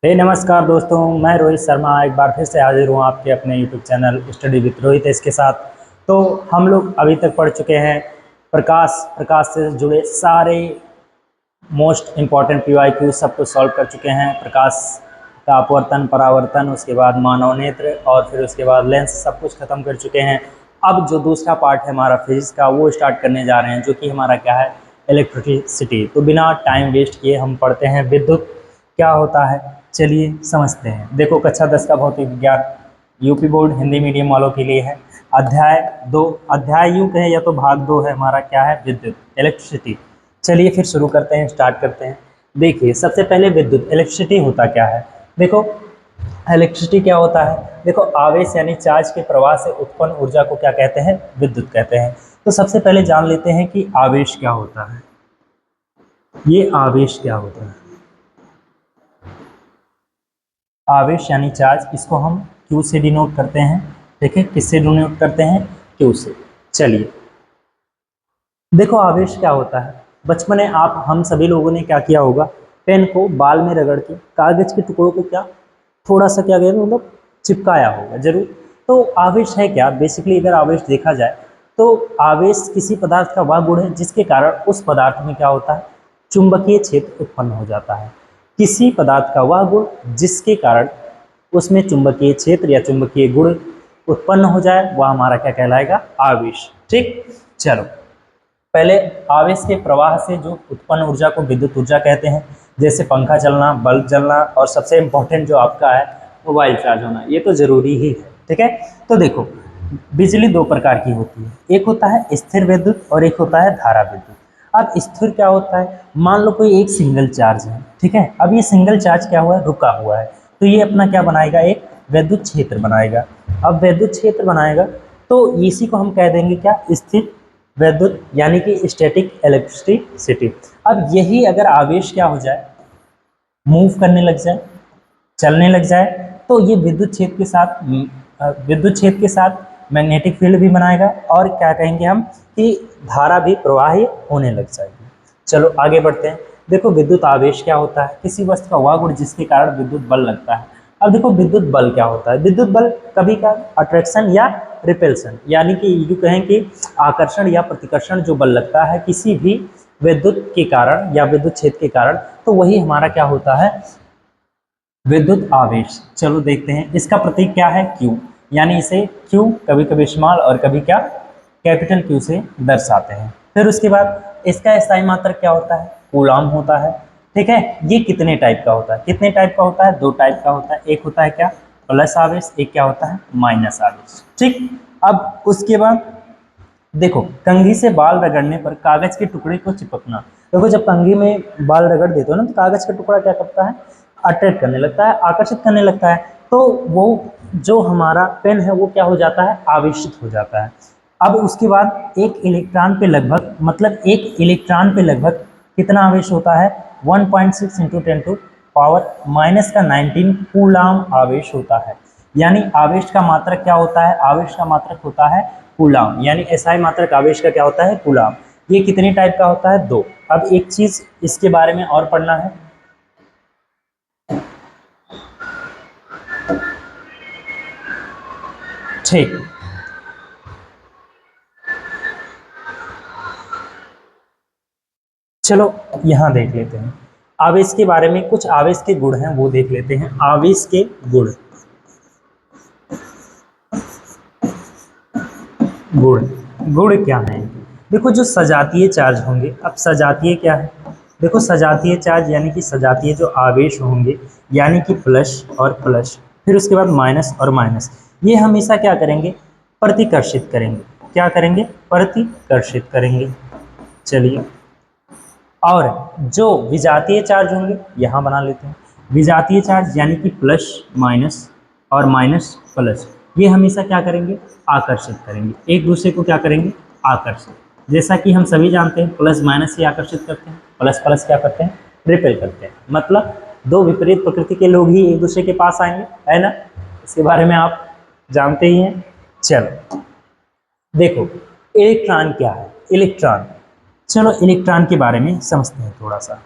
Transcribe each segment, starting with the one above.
नमस्कार दोस्तों, मैं रोहित शर्मा एक बार फिर से हाजिर हूँ आपके अपने YouTube channel study with Rohit इसके साथ। तो हम लोग अभी तक पढ़ चुके हैं प्रकाश से जुड़े सारे मोस्ट इम्पॉर्टेंट पीवाईक्यू सब कुछ सॉल्व कर चुके हैं। प्रकाश का अपवर्तन, परावर्तन, उसके बाद मानव नेत्र और फिर उसके बाद लेंस, सब कुछ खत्म कर चुके हैं। अब जो दूसरा पार्ट है हमारा फिजिक्स का, वो स्टार्ट करने जा रहे हैं, जो कि हमारा क्या है, इलेक्ट्रिसिटी। तो बिना टाइम वेस्ट किए हम पढ़ते हैं विद्युत क्या होता है। चलिए समझते हैं। देखो, कक्षा 10 का भौतिक विज्ञान यूपी बोर्ड हिंदी मीडियम वालों के लिए है। अध्याय 2, अध्याय यूं कहें या तो भाग 2 है हमारा, क्या है, विद्युत, इलेक्ट्रिसिटी। चलिए फिर शुरू करते हैं, स्टार्ट करते हैं। देखिए, सबसे पहले विद्युत, इलेक्ट्रिसिटी होता क्या है। देखो, इलेक्ट्रिसिटी क्या होता है। देखो, आवेश यानी चार्ज के प्रवाह से उत्पन्न ऊर्जा को क्या कहते हैं, विद्युत कहते हैं। तो सबसे पहले जान लेते हैं कि आवेश क्या होता है। ये आवेश क्या होता है। आवेश यानी चार्ज, इसको हम Q से डिनोट करते हैं। देखिए, किससे डिनोट करते हैं, Q से। चलिए, देखो आवेश क्या होता है। बचपन में आप हम सभी लोगों ने क्या किया होगा, पेन को बाल में रगड़ के कागज के टुकड़ों को क्या थोड़ा सा क्या गया, मतलब चिपकाया होगा जरूर। तो आवेश है क्या, बेसिकली अगर आवेश देखा जाए तो आवेश किसी पदार्थ का वह गुण है जिसके कारण उस पदार्थ में क्या होता है, चुंबकीय क्षेत्र उत्पन्न हो जाता है। किसी पदार्थ का वह गुण जिसके कारण उसमें चुंबकीय क्षेत्र या चुंबकीय गुण उत्पन्न हो जाए, वह हमारा क्या कहलाएगा, आवेश। ठीक, चलो, पहले आवेश के प्रवाह से जो उत्पन्न ऊर्जा को विद्युत ऊर्जा कहते हैं। जैसे पंखा चलना, बल्ब जलना, और सबसे इंपॉर्टेंट जो आपका है मोबाइल चार्ज होना, ये तो जरूरी ही है। ठीक है, तो देखो, बिजली दो प्रकार की होती है, एक होता है स्थिर विद्युत और एक होता है धारा विद्युत। अब स्थिर क्या होता है, मान लो कोई एक सिंगल चार्ज है, ठीक है। अब ये सिंगल चार्ज क्या हुआ है, रुका हुआ है, तो ये अपना क्या बनाएगा, एक विद्युत क्षेत्र बनाएगा। अब विद्युत क्षेत्र बनाएगा तो इसी को हम कह देंगे क्या, स्थिर विद्युत, यानी कि स्टैटिक इलेक्ट्रिसिटी। अब यही अगर आवेश क्या हो जाए, मूव करने लग जाए, चलने लग जाए, तो ये विद्युत क्षेत्र के साथ मैग्नेटिक फील्ड भी बनाएगा, और क्या कहेंगे हम कि धारा भी प्रवाहित होने लग जाएगी। चलो आगे बढ़ते हैं। देखो, विद्युत आवेश क्या होता है, किसी वस्तु का वह गुण जिसके कारण विद्युत बल लगता है। अब देखो, विद्युत बल क्या होता है। विद्युत बल कभी का अट्रैक्शन या रिपल्शन, यानी कि यूँ कहें कि आकर्षण या प्रतिकर्षण जो बल लगता है किसी भी विद्युत के कारण या विद्युत क्षेत्र के कारण, तो वही हमारा क्या होता है, विद्युत आवेश। चलो देखते हैं, इसका प्रतीक क्या है, Q, यानी इसे Q कभी कभी स्मॉल और कभी क्या, कैपिटल Q से दर्शाते हैं। फिर उसके बाद इसका स्थायी मात्रक क्या होता है, कूलाम होता है। ठीक है, ये कितने टाइप का होता है, कितने टाइप का होता है, दो टाइप का होता है। एक होता है क्या, प्लस आवेश, एक क्या होता है, माइनस आवेश। ठीक, अब उसके बाद देखो, कंघी से बाल रगड़ने पर कागज के टुकड़े को चिपकना। देखो, जब कंघी में बाल रगड़ देते हो ना, तो कागज का टुकड़ा क्या करता है, अट्रैक्ट करने लगता है, आकर्षित करने लगता है। तो वो जो हमारा पेन है वो क्या हो जाता है, आवेशित हो जाता है। अब उसके बाद एक इलेक्ट्रॉन पे लगभग, मतलब एक इलेक्ट्रॉन पे लगभग कितना आवेश होता है, 1.6 इंटू 10 टू पावर माइनस का 19 कूलाम आवेश होता है। यानी आवेश का मात्रक क्या होता है, आवेश का मात्रक होता है कूलाम, यानी एसआई मात्रक आवेश का क्या होता है, कूलाम। ये कितने टाइप का होता है, दो। अब एक चीज इसके बारे में और पढ़ना है। ठीक, चलो यहां देख लेते हैं आवेश के बारे में, कुछ आवेश के गुण हैं वो देख लेते हैं। आवेश के गुण, गुण गुण क्या है। देखो, जो सजातीय चार्ज होंगे, अब सजातीय क्या है, देखो सजातीय चार्ज यानी कि सजातीय जो आवेश होंगे, यानी कि प्लस और प्लस, फिर उसके बाद माइनस और माइनस, ये हमेशा क्या करेंगे, प्रतिकर्षित करेंगे। क्या करेंगे, प्रतिकर्षित करेंगे। चलिए, और जो विजातीय चार्ज होंगे, यहाँ बना लेते हैं। विजातीय चार्ज यानी कि प्लस माइनस और माइनस प्लस, ये हमेशा क्या करेंगे, आकर्षित करेंगे, एक दूसरे को क्या करेंगे, आकर्षित। जैसा कि हम सभी जानते हैं, प्लस माइनस से आकर्षित करते हैं, प्लस प्लस क्या करते हैं, रिपेल करते हैं। मतलब दो विपरीत प्रकृति के लोग ही एक दूसरे के पास आएंगे, है ना, इसके बारे में आप जानते ही हैं। चलो देखो, इलेक्ट्रॉन क्या है, इलेक्ट्रॉन, चलो इलेक्ट्रॉन के बारे में समझते हैं थोड़ा सा।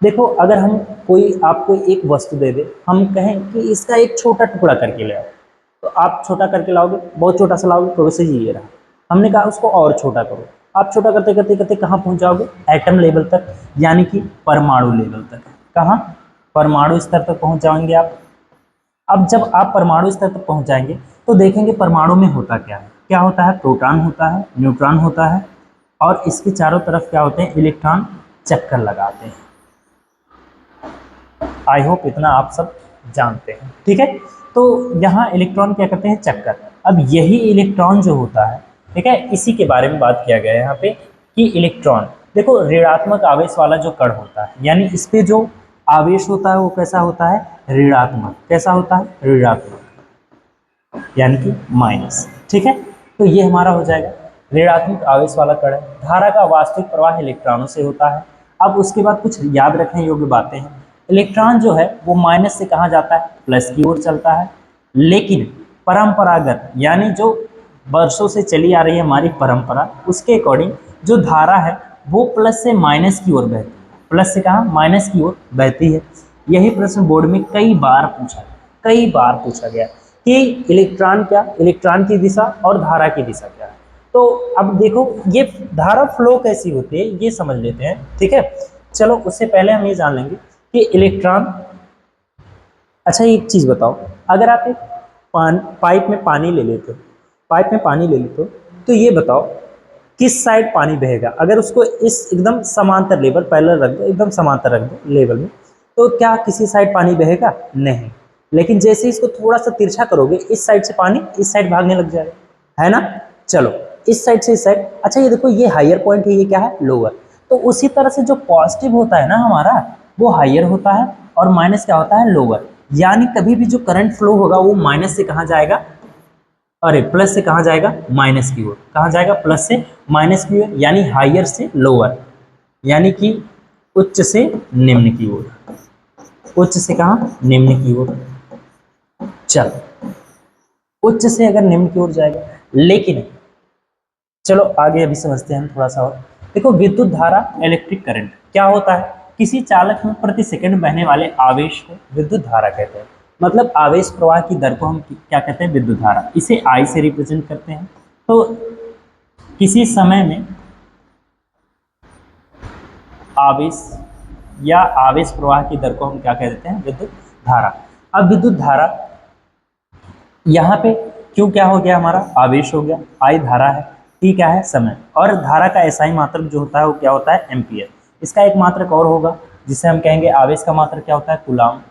देखो अगर हम कोई आपको एक वस्तु दे दे, हम कहें कि इसका एक छोटा टुकड़ा करके ले आओ, तो आप छोटा करके लाओगे, बहुत छोटा सा लाओगे, तो वैसे ही ये रहा। हमने कहा उसको और छोटा करो, आप छोटा करते करते करते कहाँ पहुंच जाओगे? एटम लेवल तक, यानी कि परमाणु लेवल तक। कहाँ? परमाणु स्तर तक पहुंच जाएंगे आप। अब जब आप परमाणु स्तर तक पहुंच जाएंगे तो देखेंगे परमाणु में होता क्या है। क्या होता है? प्रोटॉन होता है, न्यूट्रॉन होता है, और इसके चारों तरफ क्या होते हैं? इलेक्ट्रॉन चक्कर लगाते हैं। आई होप इतना आप सब जानते हैं, ठीक है। तो यहाँ इलेक्ट्रॉन क्या करते हैं? चक्कर। अब यही इलेक्ट्रॉन जो होता है, ठीक है, इसी के बारे में बात किया गया है यहाँ पे कि इलेक्ट्रॉन, देखो ऋणात्मक आवेश वाला जो कण होता है, यानी इस पे जो आवेश होता है वो कैसा होता है? ऋणात्मक। कैसा होता है? ऋणात्मक, यानी कि माइनस, ठीक है। तो ये हमारा हो जाएगा ऋणात्मक आवेश वाला कण है। धारा का वास्तविक प्रवाह इलेक्ट्रॉनों से होता है। अब उसके बाद कुछ याद रखने योग्य बातें हैं। इलेक्ट्रॉन जो है वो माइनस से कहाँ जाता है? प्लस की ओर चलता है। लेकिन परंपरागत, यानी जो वर्षों से चली आ रही है हमारी परंपरा, उसके अकॉर्डिंग जो धारा है वो प्लस से माइनस की ओर बहती है। प्लस से कहाँ? माइनस की ओर बहती है। यही प्रश्न बोर्ड में कई बार पूछा गया कि इलेक्ट्रॉन क्या, इलेक्ट्रॉन की दिशा और धारा की दिशा क्या है। तो अब देखो ये धारा फ्लो कैसी होती है ये समझ लेते हैं, ठीक है। चलो उससे पहले हम ये जान लेंगे कि इलेक्ट्रॉन, अच्छा एक चीज बताओ, अगर आप एक पाइप में पानी ले लेते हो, तो ये बताओ किस साइड पानी बहेगा? अगर उसको इस एकदम समांतर लेवल पैरेलल रख दो, एकदम समांतर रख दो लेवल में, तो क्या किसी साइड पानी बहेगा? नहीं। लेकिन जैसे इसको थोड़ा सा तिरछा करोगे, इस साइड से पानी इस साइड भागने लग जाएगा, है ना। चलो इस साइड से इस साइड, अच्छा ये देखो ये हायर पॉइंट है, ये क्या है? लोअर। तो उसी तरह से जो पॉजिटिव होता है ना हमारा, वो हायर होता है, और माइनस क्या होता है? लोअर। यानी कभी भी जो करंट फ्लो होगा वो माइनस से कहाँ जाएगा? अरे प्लस से कहाँ जाएगा? माइनस की ओर। कहाँ जाएगा? प्लस से माइनस की ओर, यानी हायर से लोअर, यानी कि उच्च से निम्न की ओर। उच्च से कहाँ? निम्न की ओर। चल उच्च से अगर निम्न की ओर जाएगा, लेकिन चलो आगे अभी समझते हैं हम थोड़ा सा और। देखो विद्युत धारा, इलेक्ट्रिक करंट क्या होता है? किसी चालक में प्रति सेकंड बहने वाले आवेश को विद्युत धारा कहते हैं। मतलब आवेश प्रवाह की दर को हम क्या कहते हैं? विद्युत धारा। इसे आई से रिप्रेजेंट करते हैं। तो किसी समय में आवेश या आवेश प्रवाह की दर को हम क्या कह देते हैं? विद्युत धारा। अब विद्युत धारा यहाँ पे क्यों क्या हो गया? हमारा आवेश हो गया, आई धारा है, टी क्या है? समय। और धारा का एसआई मात्रक जो होता है वो क्या होता है? एम्पियर। इसका एक मात्रक और होगा जिसे हम कहेंगे आवेश का मात्रक क्या होता है? कूलाम।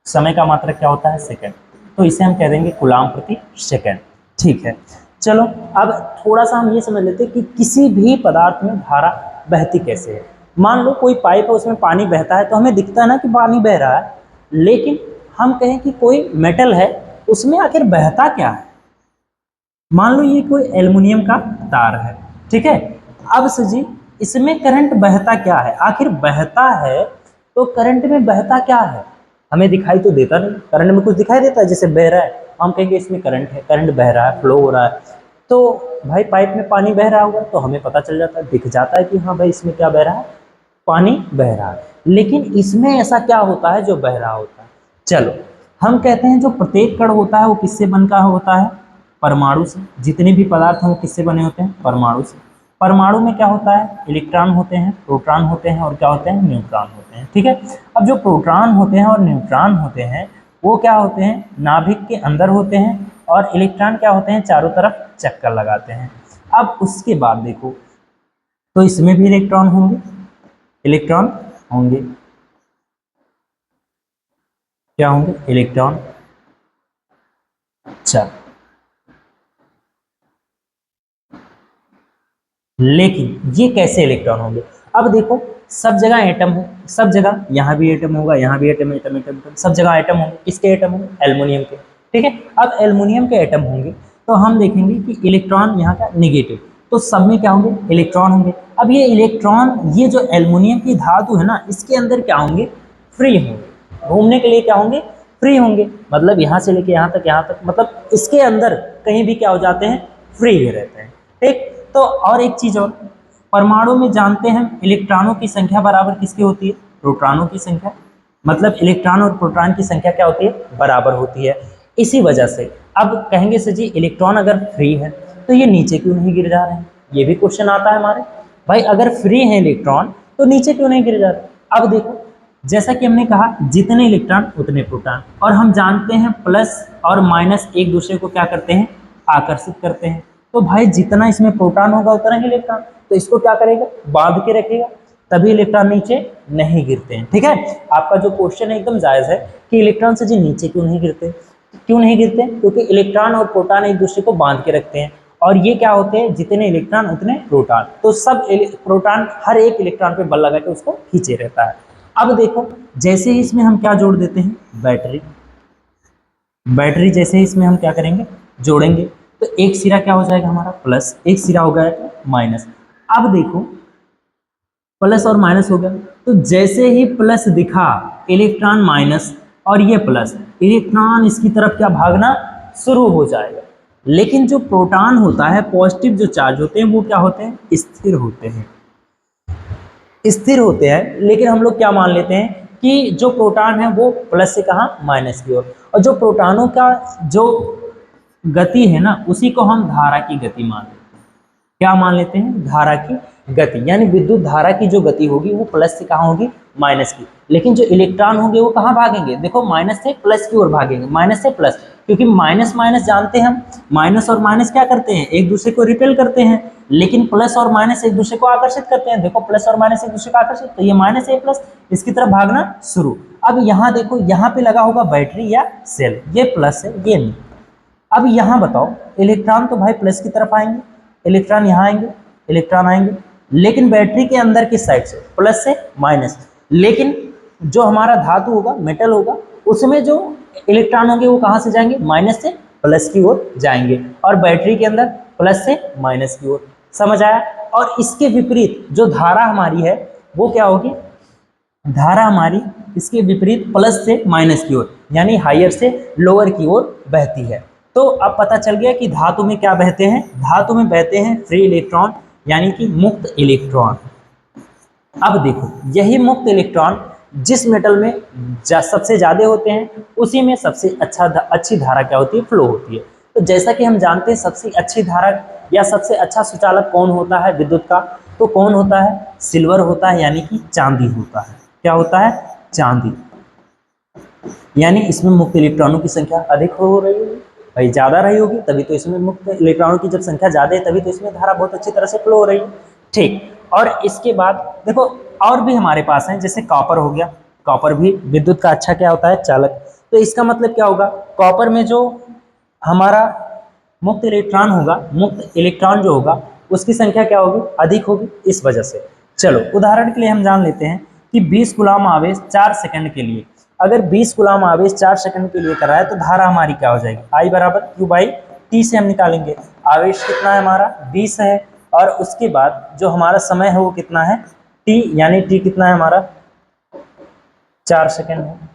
समय का मात्रक क्या होता है? सेकंड। तो इसे हम कह देंगे कूलाम प्रति सेकंड, ठीक है। चलो अब थोड़ा सा हम ये समझ लेते हैं कि किसी भी पदार्थ में धारा बहती कैसे है। मान लो कोई पाइप है, उसमें पानी बहता है, तो हमें दिखता है ना कि पानी बह रहा है, लेकिन हम कहें कि कोई मेटल है, उसमें आखिर बहता क्या है? मान लो ये कोई एल्युमिनियम का तार है, ठीक है। अब जी इसमें करंट बहता क्या है? आखिर बहता है तो करंट में बहता क्या है? हमें दिखाई तो देता नहीं। करंट में कुछ दिखाई देता है जैसे बह रहा है, हम कहेंगे इसमें करंट है, करंट बह रहा है, फ्लो हो रहा है। तो भाई पाइप में पानी बह रहा होगा तो हमें पता चल जाता है, दिख जाता है कि हाँ भाई इसमें क्या बह रहा है? पानी बह रहा है। लेकिन इसमें ऐसा क्या होता है जो बह रहा होता है? चलो हम कहते हैं जो प्रत्येक कण होता है वो किससे बनकर होता है? परमाणु से। जितने भी पदार्थ हैं वो किससे बने होते हैं? परमाणु से। परमाणु में क्या होता है? इलेक्ट्रॉन होते हैं, प्रोटॉन होते हैं, और क्या होते हैं? न्यूट्रॉन होते हैं, ठीक है। अब जो प्रोटॉन होते हैं और न्यूट्रॉन होते हैं वो क्या होते हैं? नाभिक के अंदर होते हैं, और इलेक्ट्रॉन क्या होते हैं? चारों तरफ चक्कर लगाते हैं। अब उसके बाद देखो, तो इसमें भी इलेक्ट्रॉन होंगे, इलेक्ट्रॉन होंगे, क्या होंगे? इलेक्ट्रॉन। अच्छा लेकिन ये कैसे इलेक्ट्रॉन होंगे? अब देखो सब जगह एटम हो, सब जगह, यहाँ भी एटम होगा, यहाँ भी एटम, एटम एटम एटम, सब जगह एटम होंगे। किसके एटम होंगे? एल्युमिनियम के, ठीक है। अब एल्युमिनियम के एटम होंगे तो हम देखेंगे कि इलेक्ट्रॉन यहाँ का निगेटिव, तो सब में क्या होंगे? इलेक्ट्रॉन होंगे। अब ये इलेक्ट्रॉन, ये जो एल्युमिनियम की धातु है ना, इसके अंदर क्या होंगे? फ्री होंगे। घूमने के लिए क्या होंगे? फ्री होंगे। मतलब यहाँ से लेके यहाँ तक, यहाँ तक, मतलब इसके अंदर कहीं भी क्या हो जाते हैं? फ्री रहते हैं, ठीक। तो और एक चीज और, परमाणु में जानते हैं इलेक्ट्रॉनों की संख्या बराबर किसकी होती है? प्रोटॉनों की संख्या, मतलब इलेक्ट्रॉन और प्रोटॉन की संख्या क्या होती है, बराबर होती है। इसी वजह से अब कहेंगे सर जी इलेक्ट्रॉन अगर फ्री है तो ये नीचे क्यों नहीं गिर जा रहे हैं, ये भी क्वेश्चन आता है हमारे। भाई अगर फ्री है इलेक्ट्रॉन तो नीचे क्यों नहीं गिर जा रहे। अब देखो जैसा कि हमने कहा जितने इलेक्ट्रॉन उतने प्रोटॉन, और हम जानते हैं प्लस और माइनस एक दूसरे को क्या करते हैं, आकर्षित करते हैं। तो भाई जितना इसमें प्रोटॉन होगा उतना ही इलेक्ट्रॉन, तो इसको क्या करेगा, बांध के रखेगा, तभी इलेक्ट्रॉन नीचे नहीं गिरते हैं। ठीक है, आपका जो क्वेश्चन है एकदम जायज है कि इलेक्ट्रॉन से जी नीचे क्यों नहीं गिरते, क्यों नहीं गिरते, क्योंकि इलेक्ट्रॉन और प्रोटॉन एक दूसरे को बांध के रखते हैं, और ये क्या होते हैं, जितने इलेक्ट्रॉन उतने प्रोटॉन, तो सब प्रोटॉन हर एक इलेक्ट्रॉन पे बल लगा के उसको खींचे रहता है। अब देखो जैसे ही इसमें हम क्या जोड़ देते हैं, बैटरी, बैटरी जैसे ही इसमें हम क्या करेंगे, जोड़ेंगे, तो एक सिरा क्या हो जाएगा हमारा प्लस, एक सिरा हो गया माइनस। अब देखो प्लस और माइनस हो गया, तो जैसे ही प्लस दिखा इलेक्ट्रॉन माइनस और ये प्लस, इलेक्ट्रॉन इसकी तरफ क्या भागना शुरू हो जाएगा। लेकिन जो प्रोटॉन होता है, पॉजिटिव जो चार्ज होते हैं वो क्या होते हैं, स्थिर होते हैं, स्थिर होते हैं। लेकिन हम लोग क्या मान लेते हैं कि जो प्रोटॉन है वो प्लस से कहाँ, माइनस की ओर, और जो प्रोटॉनों का जो गति है ना उसी को हम धारा की गति मान लेते हैं। क्या मान लेते हैं, धारा की गति, यानी विद्युत धारा की जो गति होगी वो प्लस से कहाँ होगी, माइनस की। लेकिन जो इलेक्ट्रॉन होंगे वो कहाँ भागेंगे, देखो माइनस से प्लस की ओर भागेंगे, माइनस से प्लस, क्योंकि माइनस माइनस जानते हैं हम, माइनस और माइनस क्या करते हैं, एक दूसरे को रिपेल करते हैं, लेकिन प्लस और माइनस एक दूसरे को आकर्षित करते हैं। देखो प्लस और माइनस एक दूसरे को आकर्षित, तो ये माइनस है प्लस, इसकी तरफ भागना शुरू। अब यहाँ देखो यहाँ पे लगा होगा बैटरी या सेल, ये प्लस है ये नहीं। अब यहाँ बताओ इलेक्ट्रॉन तो भाई प्लस की तरफ आएंगे, इलेक्ट्रॉन यहाँ आएंगे, इलेक्ट्रॉन आएंगे, लेकिन बैटरी के अंदर किस साइड से, प्लस से माइनस। लेकिन जो हमारा धातु होगा, मेटल होगा, उसमें जो इलेक्ट्रॉन होंगे वो कहाँ से जाएंगे, माइनस से प्लस की ओर जाएंगे, और बैटरी के अंदर प्लस से माइनस की ओर। समझ आया। और इसके विपरीत जो धारा हमारी है वो क्या होगी, धारा हमारी इसके विपरीत प्लस से माइनस की ओर, यानी हायर से लोअर की ओर बहती है। तो अब पता चल गया कि धातु में क्या बहते हैं, धातु में बहते हैं फ्री इलेक्ट्रॉन, यानी कि मुक्त इलेक्ट्रॉन। अब देखो यही मुक्त इलेक्ट्रॉन जिस मेटल में सबसे ज्यादा होते हैं उसी में सबसे अच्छी धारा क्या होती है, फ्लो होती है। तो जैसा कि हम जानते हैं सबसे अच्छी धारा या सबसे अच्छा सुचालक कौन होता है विद्युत का, तो कौन होता है, सिल्वर होता है, यानी कि चांदी होता है। क्या होता है, चांदी। यानी इसमें मुक्त इलेक्ट्रॉनों की संख्या अधिक हो रही होगी, भाई ज्यादा रही होगी, तभी तो इसमें मुक्त इलेक्ट्रॉनों की जब संख्या ज्यादा है तभी तो इसमें धारा बहुत अच्छी तरह से फ्लो हो रही है। ठीक, और इसके बाद देखो और भी हमारे पास है, जैसे कॉपर हो गया, कॉपर भी विद्युत का अच्छा क्या होता है, चालक। तो इसका मतलब क्या होगा, कॉपर में जो हमारा मुक्त इलेक्ट्रॉन होगा, मुक्त इलेक्ट्रॉन जो होगा उसकी संख्या क्या होगी, अधिक होगी, इस वजह से। चलो उदाहरण के लिए हम जान लेते हैं कि 20 कूलाम आवेश 4 सेकंड के लिए, अगर 20 कूलाम आवेश 4 सेकंड के लिए कराए तो धारा हमारी क्या हो जाएगी, I बराबर Q बाई T से हम निकालेंगे। आवेश कितना है हमारा, 20 है, और उसके बाद जो हमारा समय है वो कितना है, T, यानी T कितना है हमारा, 4 सेकंड है,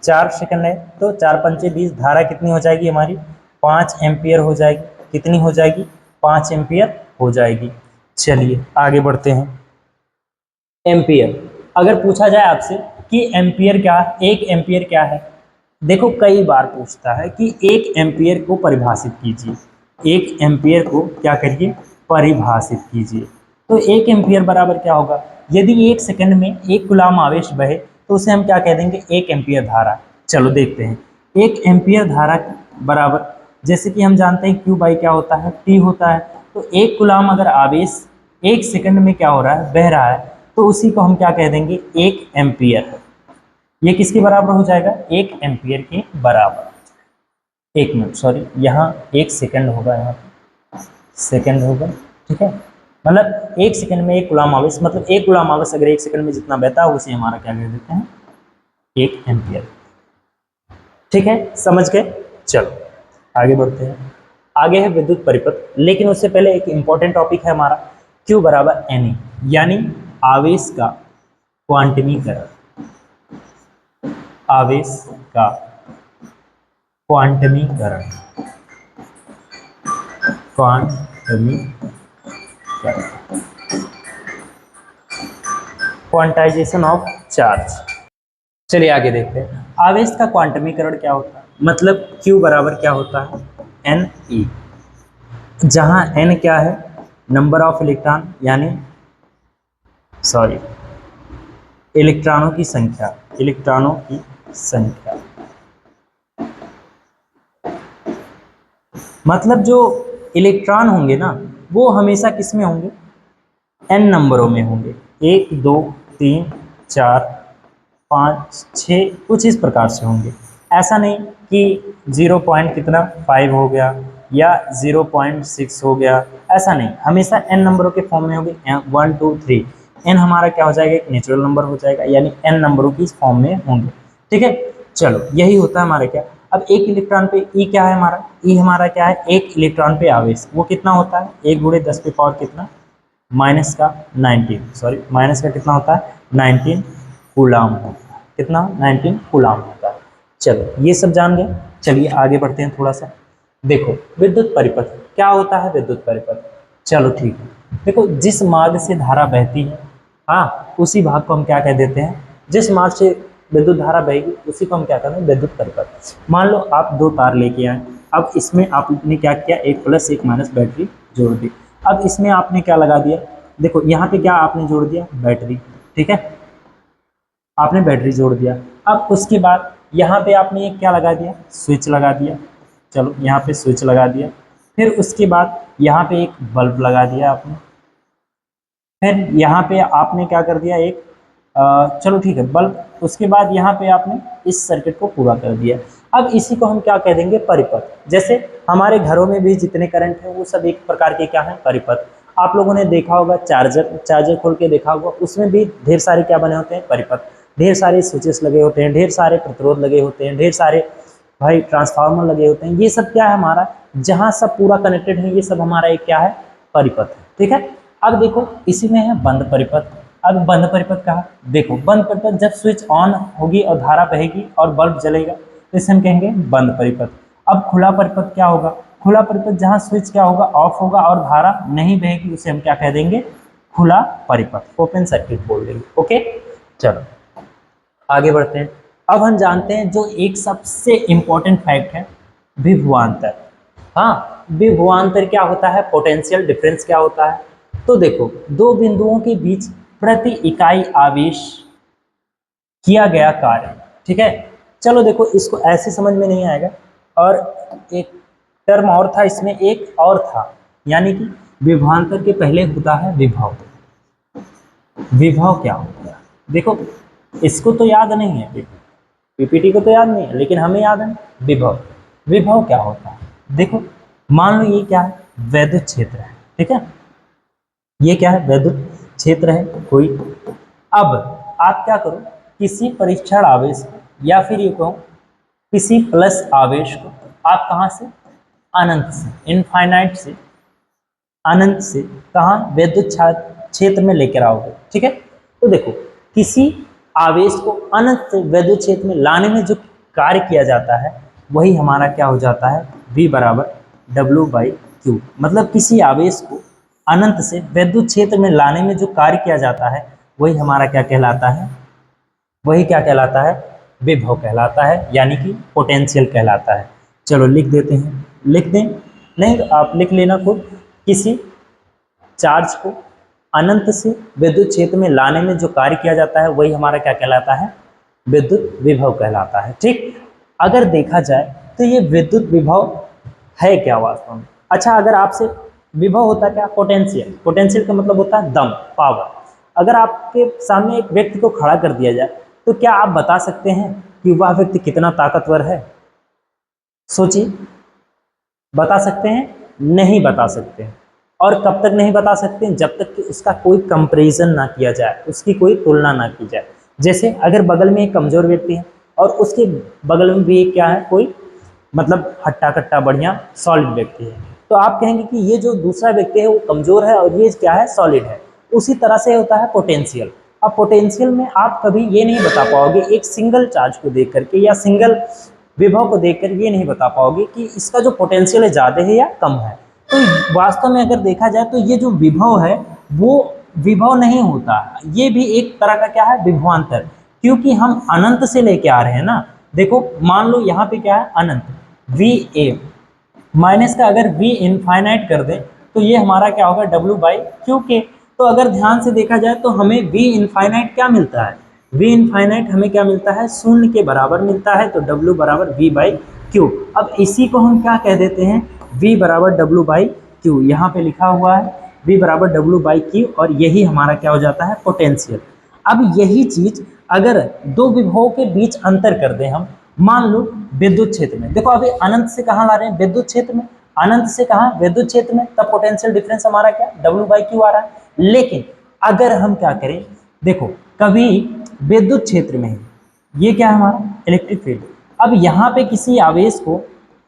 4 सेकंड है, तो 4 पंचे 20, धारा कितनी हो जाएगी हमारी, 5 एम्पियर हो जाएगी। कितनी हो जाएगी, 5 एम्पियर हो जाएगी। चलिए आगे बढ़ते हैं। एम्पियर, अगर पूछा जाए आपसे कि एम्पियर क्या, 1 एम्पियर क्या है, देखो कई बार पूछता है कि 1 एम्पियर को परिभाषित कीजिए, 1 एम्पियर को क्या करिए, परिभाषित कीजिए। तो 1 एम्पियर बराबर क्या होगा, यदि 1 सेकंड में 1 कूलाम आवेश बहे तो उसे हम क्या कह देंगे, 1 एम्पियर धारा। चलो देखते हैं, 1 एम्पियर धारा बराबर, जैसे कि हम जानते हैं Q बाई क्या होता है, T होता है। तो 1 कूलाम अगर आवेश 1 सेकंड में क्या हो रहा है, बह रहा है, तो उसी को हम क्या कह देंगे, 1 एम्पियर। ये किसके बराबर हो जाएगा, 1 एम्पियर के बराबर। 1 मिनट सॉरी, यहाँ 1 सेकंड होगा, यहाँ पे सेकंड होगा, ठीक है। मतलब 1 सेकंड में 1 कूलाम आवेश, मतलब 1 कूलाम आवेश अगर 1 सेकंड में जितना बहता है उसे हमारा क्या कह देते हैं, 1 एम्पियर। ठीक है, समझ गए। चलो आगे बढ़ते हैं। आगे है विद्युत परिपथ, लेकिन उससे पहले एक इंपॉर्टेंट टॉपिक है हमारा, Q बराबर Ne, यानी आवेश का क्वांटमीकरण, आवेश का क्वांटमीकरण, क्वांटाइजेशन ऑफ चार्ज। चलिए आगे देखते हैं, आवेश का क्वांटमीकरण क्या होता है, मतलब Q बराबर क्या होता है, Ne, जहां N क्या है, नंबर ऑफ इलेक्ट्रॉन, यानी सॉरी इलेक्ट्रॉनों की संख्या, इलेक्ट्रॉनों की संख्या, मतलब जो इलेक्ट्रॉन होंगे ना वो हमेशा किस में होंगे, एन नंबरों में होंगे, 1 2 3 4 5 6, कुछ इस प्रकार से होंगे। ऐसा नहीं कि 0 पॉइंट कितना 5 हो गया या 0.6 हो गया, ऐसा नहीं, हमेशा एन नंबरों के फॉर्म में होंगे। 1 2 3, एन हमारा क्या हो जाएगा, एक नेचुरल नंबर हो जाएगा, यानी एन नंबरों की फॉर्म में होंगे। ठीक है, चलो यही होता है हमारा क्या। अब एक इलेक्ट्रॉन पे ई क्या है हमारा, ई हमारा क्या है, एक इलेक्ट्रॉन पे आवेश, वो कितना होता है, 1 × 10 की पावर कितना, माइनस का 19, सॉरी माइनस का कितना होता है 19 कूलाम होता है, कितना 19 कूलाम होता है। चलो ये सब जान गए, चलिए आगे बढ़ते हैं थोड़ा सा। देखो विद्युत परिपथ क्या होता है, विद्युत परिपथ, चलो ठीक है। देखो जिस मार्ग से धारा बहती है, हाँ उसी भाग को हम क्या कह देते हैं, जिस मार्ग से विद्युत धारा बहेगी उसी को हम क्या कहते हैं, विद्युत परिपथ। मान लो आप दो तार लेके आए, अब इसमें आपने क्या किया, एक प्लस एक माइनस बैटरी जोड़ दी। अब इसमें आपने क्या लगा दिया, देखो यहाँ पे क्या आपने जोड़ दिया, बैटरी, ठीक है, आपने बैटरी जोड़ दिया। अब उसके बाद यहाँ पे आपने एक क्या लगा दिया, स्विच लगा दिया, चलो यहाँ पे स्विच लगा दिया। फिर उसके बाद यहाँ पे एक बल्ब लगा दिया आपने, फिर यहाँ पे आपने क्या कर दिया, एक चलो ठीक है बल्ब, उसके बाद यहाँ पे आपने इस सर्किट को पूरा कर दिया। अब इसी को हम क्या कह देंगे, परिपथ। जैसे हमारे घरों में भी जितने करंट है वो सब एक प्रकार के क्या है, परिपथ। आप लोगों ने देखा होगा चार्जर, चार्जर खोल के देखा होगा, उसमें भी ढेर सारे क्या बने होते हैं, परिपथ। ढेर सारे स्विचेस लगे होते हैं, ढेर सारे प्रतिरोध लगे होते हैं, ढेर सारे भाई ट्रांसफार्मर लगे होते हैं। ये सब क्या है हमारा, जहाँ सब पूरा कनेक्टेड है, ये सब हमारा एक क्या है, परिपथ है। ठीक है, अब देखो इसी में है बंद परिपथ। अब बंद परिपथ कहा, देखो बंद परिपथ जब स्विच ऑन होगी और धारा बहेगी और बल्ब जलेगा तो इसे हम कहेंगे बंद परिपथ। अब खुला परिपथ क्या होगा, खुला परिपथ जहाँ स्विच क्या होगा, ऑफ होगा और धारा नहीं बहेगी, उसे हम क्या कह देंगे, खुला परिपथ, ओपन सर्किट बोल देंगे। ओके, चलो आगे बढ़ते हैं। अब हम जानते हैं जो एक सबसे इंपॉर्टेंट फैक्ट है, विभवांतर। हाँ, विभवांतर क्या होता है, पोटेंशियल डिफरेंस क्या होता है। तो देखो दो बिंदुओं के बीच प्रति इकाई आवेश किया गया कार्य, ठीक है। चलो देखो इसको ऐसे समझ में नहीं आएगा, और एक टर्म और था इसमें, एक और था, यानी कि विभवांतर के पहले होता है विभव। विभव क्या होता है, देखो इसको तो याद नहीं है, पीपीटी को तो याद नहीं है, लेकिन हमें याद है विभव। विभव क्या होता है, देखो मान लो ये क्या है, वैद्युत क्षेत्र है, ठीक है, ये क्या है, वैद्युत क्षेत्र है कोई। अब आप क्या करो, किसी परीक्षण आवेश को, या फिर ये कहो किसी प्लस आवेश को आप कहाँ से, अनंत से, इनफाइनाइट से, अनंत से कहाँ, वैद्युत क्षेत्र में लेकर आओगे। ठीक है, तो देखो किसी आवेश को अनंत से वैद्युत क्षेत्र में लाने में जो कार्य किया जाता है वही हमारा क्या हो जाता है, V बराबर W/Q। मतलब किसी आवेश को अनंत से वैद्युत क्षेत्र में लाने में जो कार्य किया जाता है वही हमारा क्या कहलाता है, वही क्या कहलाता है, विभव कहलाता है, यानी कि पोटेंशियल कहलाता है। चलो लिख देते हैं, लिख दें, नहीं तो आप लिख लेना खुद। किसी चार्ज को अनंत से विद्युत क्षेत्र में लाने में जो कार्य किया जाता है वही हमारा क्या कहलाता है, विद्युत विभव कहलाता है। ठीक, अगर देखा जाए तो ये विद्युत विभव है क्या वास्तव में। अच्छा, अगर आपसे विभव होता क्या, पोटेंशियल, पोटेंशियल का मतलब होता है दम, पावर। अगर आपके सामने एक व्यक्ति को खड़ा कर दिया जाए तो क्या आप बता सकते हैं कि वह व्यक्ति कितना ताकतवर है, सोचिए, बता सकते हैं, नहीं बता सकते हैं। और कब तक नहीं बता सकते हैं, जब तक कि उसका कोई कंपैरिजन ना किया जाए, उसकी कोई तुलना ना की जाए। जैसे अगर बगल में एक कमजोर व्यक्ति है और उसके बगल में भी एक क्या है, कोई मतलब हट्टा कट्टा बढ़िया सॉलिड व्यक्ति है, तो आप कहेंगे कि ये जो दूसरा व्यक्ति है वो कमजोर है और ये क्या है, सॉलिड है। उसी तरह से होता है पोटेंशियल। अब पोटेंशियल में आप कभी ये नहीं बता पाओगे एक सिंगल चार्ज को देख करके या सिंगल विभव को देखकर ये नहीं बता पाओगे कि इसका जो पोटेंशियल है ज़्यादा है या कम है। तो वास्तव में अगर देखा जाए तो ये जो विभव है वो विभव नहीं होता, ये भी एक तरह का क्या है, विभवांतर। क्योंकि हम अनंत से लेके आ रहे हैं ना। देखो मान लो यहाँ पे क्या है, अनंत, वी ए माइनस का अगर v इनफाइनाइट कर दें तो ये हमारा क्या होगा, w बाई क्यू के। तो अगर ध्यान से देखा जाए तो हमें v इनफाइनाइट क्या मिलता है, v इनफाइनाइट हमें क्या मिलता है, शून्य के बराबर मिलता है, तो w बराबर v बाई क्यू। अब इसी को हम क्या कह देते हैं, v बराबर w बाई क्यू, यहाँ पे लिखा हुआ है v बराबर w बाई क्यू, और यही हमारा क्या हो जाता है, पोटेंशियल। अब यही चीज अगर दो विभवों के बीच अंतर कर दें हम, मान लो विद्युत क्षेत्र में, देखो अभी अनंत से कहाँ ला रहे हैं, विद्युत क्षेत्र में, अनंत से कहाँ, विद्युत क्षेत्र में, तब पोटेंशियल डिफरेंस हमारा क्या, W बाई क्यू आ रहा है। लेकिन अगर हम क्या करें, देखो कभी विद्युत क्षेत्र में ये क्या है हमारा इलेक्ट्रिक फील्ड, अब यहाँ पे किसी आवेश को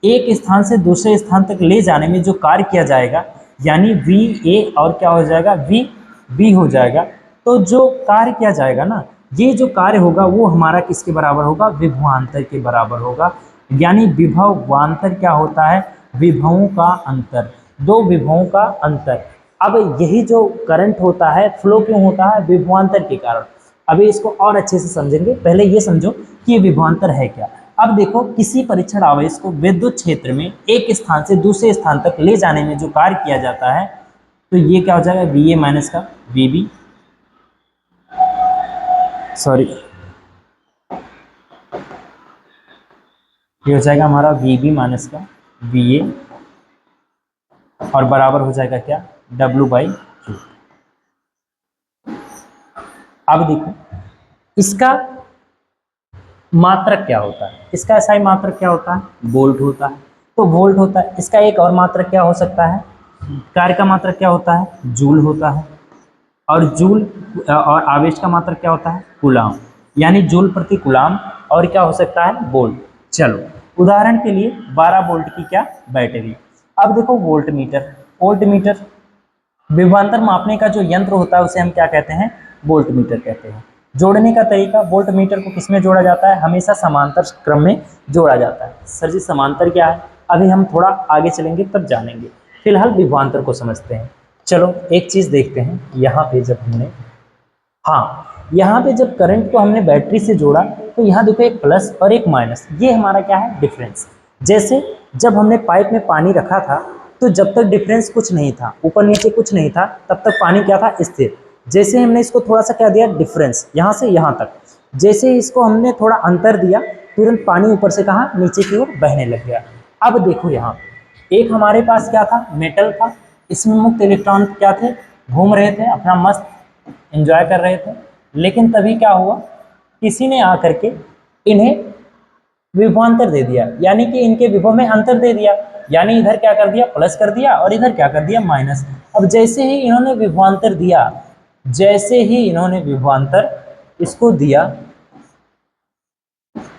एक स्थान से दूसरे स्थान तक ले जाने में जो कार्य किया जाएगा, यानी वी ए और क्या हो जाएगा, वी बी हो जाएगा। तो जो कार्य किया जाएगा ना, ये जो कार्य होगा वो हमारा किसके बराबर होगा, विभवांतर के बराबर होगा। यानी विभवांतर क्या होता है, विभवों का अंतर, दो विभवों का अंतर। अब यही जो करंट होता है फ्लो क्यों होता है, विभवांतर के कारण। अभी इसको और अच्छे से समझेंगे, पहले ये समझो कि ये विभवांतर है क्या। अब देखो किसी परीक्षण आवेश को विद्युत क्षेत्र में एक स्थान से दूसरे स्थान तक ले जाने में जो कार्य किया जाता है, तो ये क्या हो जाएगा, वी ए माइनस का वी बी, सॉरी ये हो जाएगा हमारा वी बी माइनस का वी ए, और बराबर हो जाएगा क्या, डब्ल्यू बाई क्यू। अब देखो इसका मात्रक क्या होता है, इसका एसआई मात्रक क्या होता है, वोल्ट होता है। तो वोल्ट होता है, इसका एक और मात्रक क्या हो सकता है, कार्य का मात्रक क्या होता है, जूल होता है। और जूल और आवेश का मात्रक क्या होता है, कूलाम, यानी जूल प्रति कूलाम, और क्या हो सकता है, वोल्ट। चलो उदाहरण के लिए 12 वोल्ट की क्या, बैटरी। अब देखो वोल्ट मीटर, वोल्ट मीटर विभवांतर मापने का जो यंत्र होता है उसे हम क्या कहते हैं, वोल्ट मीटर कहते हैं। जोड़ने का तरीका, वोल्ट मीटर को किसमें जोड़ा जाता है, हमेशा समांतर क्रम में जोड़ा जाता है। सर जी समांतर क्या है, अभी हम थोड़ा आगे चलेंगे तब जानेंगे, फिलहाल विभवांतर को समझते हैं। चलो एक चीज देखते हैं, यहाँ पे जब हमने, हाँ यहाँ पे जब करंट को हमने बैटरी से जोड़ा तो यहाँ देखो एक प्लस और एक माइनस, ये हमारा क्या है, डिफरेंस। जैसे जब हमने पाइप में पानी रखा था तो जब तक डिफरेंस कुछ नहीं था, ऊपर नीचे कुछ नहीं था, तब तक पानी क्या था, स्थिर। जैसे हमने इसको थोड़ा सा क्या दिया, डिफरेंस, यहाँ से यहाँ तक, जैसे इसको हमने थोड़ा अंतर दिया, तुरंत पानी ऊपर से कहाँ, नीचे की ओर बहने लग गया। अब देखो यहाँ एक हमारे पास क्या था, मेटल था, इसमें मुक्त इलेक्ट्रॉन क्या थे, घूम रहे थे, अपना मस्त एंजॉय कर रहे थे। लेकिन तभी क्या हुआ, किसी ने आकर के इन्हें विभवांतर दे दिया, यानी कि इनके विभव में अंतर दे दिया, यानी इधर क्या कर दिया, प्लस कर दिया, और इधर क्या कर दिया, माइनस। अब जैसे ही इन्होंने विभवांतर दिया, जैसे ही इन्होंने विभवांतर इसको दिया,